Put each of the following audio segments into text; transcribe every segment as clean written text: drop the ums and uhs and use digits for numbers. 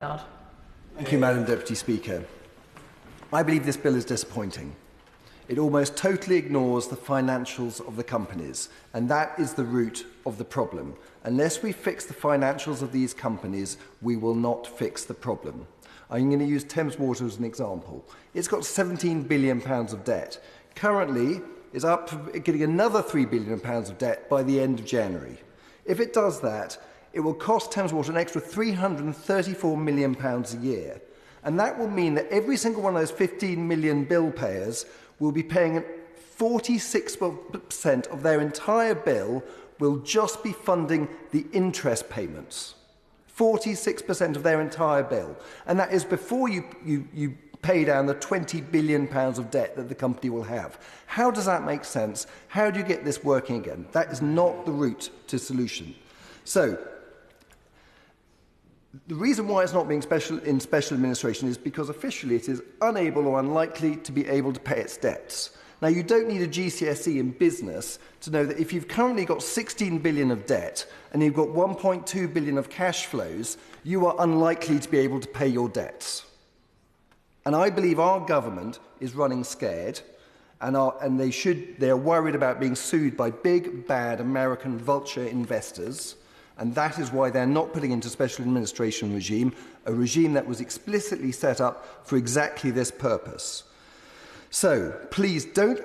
Maynard. Thank you, Madam Deputy Speaker. I believe this bill is disappointing. It almost totally ignores the financials of the companies, and that is the root of the problem. Unless we fix the financials of these companies, we will not fix the problem. I'm going to use Thames Water as an example. It's got £17 billion of debt. Currently, it's up for getting another £3 billion of debt by the end of January. If it does that, it will cost Thames Water an extra £334 million a year. And that will mean that every single one of those 15 million bill payers will be paying 46% of their entire bill will just be funding the interest payments. 46% of their entire bill. And that is before you pay down the £20 billion of debt that the company will have. How does that make sense? How do you get this working again? That is not the route to solution. So, the reason why it's not being in special administration is because officially it is unable or unlikely to be able to pay its debts. Now, you don't need a GCSE in business to know that if you've currently got 16 billion of debt and you've got 1.2 billion of cash flows, you are unlikely to be able to pay your debts. And I believe our government is running scared, and they are worried about being sued by big, bad American vulture investors. And that is why they're not putting into special administration regime, a regime that was explicitly set up for exactly this purpose. So, please don't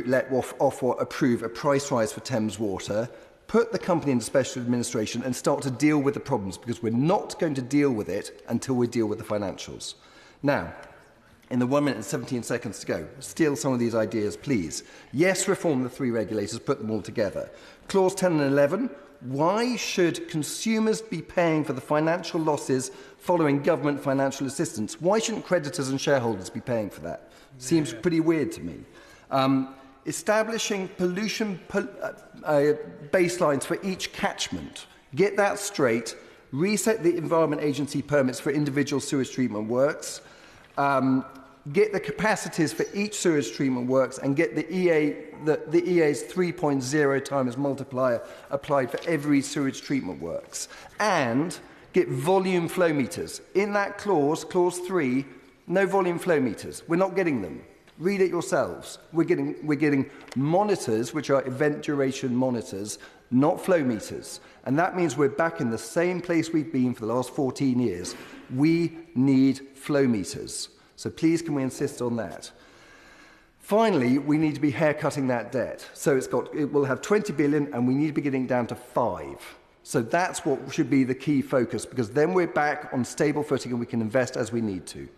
let Ofwat approve a price rise for Thames Water. Put the company into special administration and start to deal with the problems, because we're not going to deal with it until we deal with the financials. Now, in the 1 minute and 17 seconds to go, steal some of these ideas, please. Yes, reform the three regulators, put them all together. Clause 10 and 11. Why should consumers be paying for the financial losses following government financial assistance? Why shouldn't creditors and shareholders be paying for that? Seems pretty weird to me. Establishing pollution baselines for each catchment. Get that straight. Reset the Environment Agency permits for individual sewage treatment works. Get the capacities for each sewage treatment works, and get the EA's 3.0 times multiplier applied for every sewage treatment works. And get volume flow meters. In that clause 3, no volume flow meters. We're not getting them. Read it yourselves. We're getting monitors, which are event duration monitors, not flow meters. And that means we're back in the same place we've been for the last 14 years. We need flow meters. So please, can we insist on that? Finally, we need to be haircutting that debt. So it will have 20 billion, and we need to be getting down to 5. So that's what should be the key focus, because then we're back on stable footing and we can invest as we need to.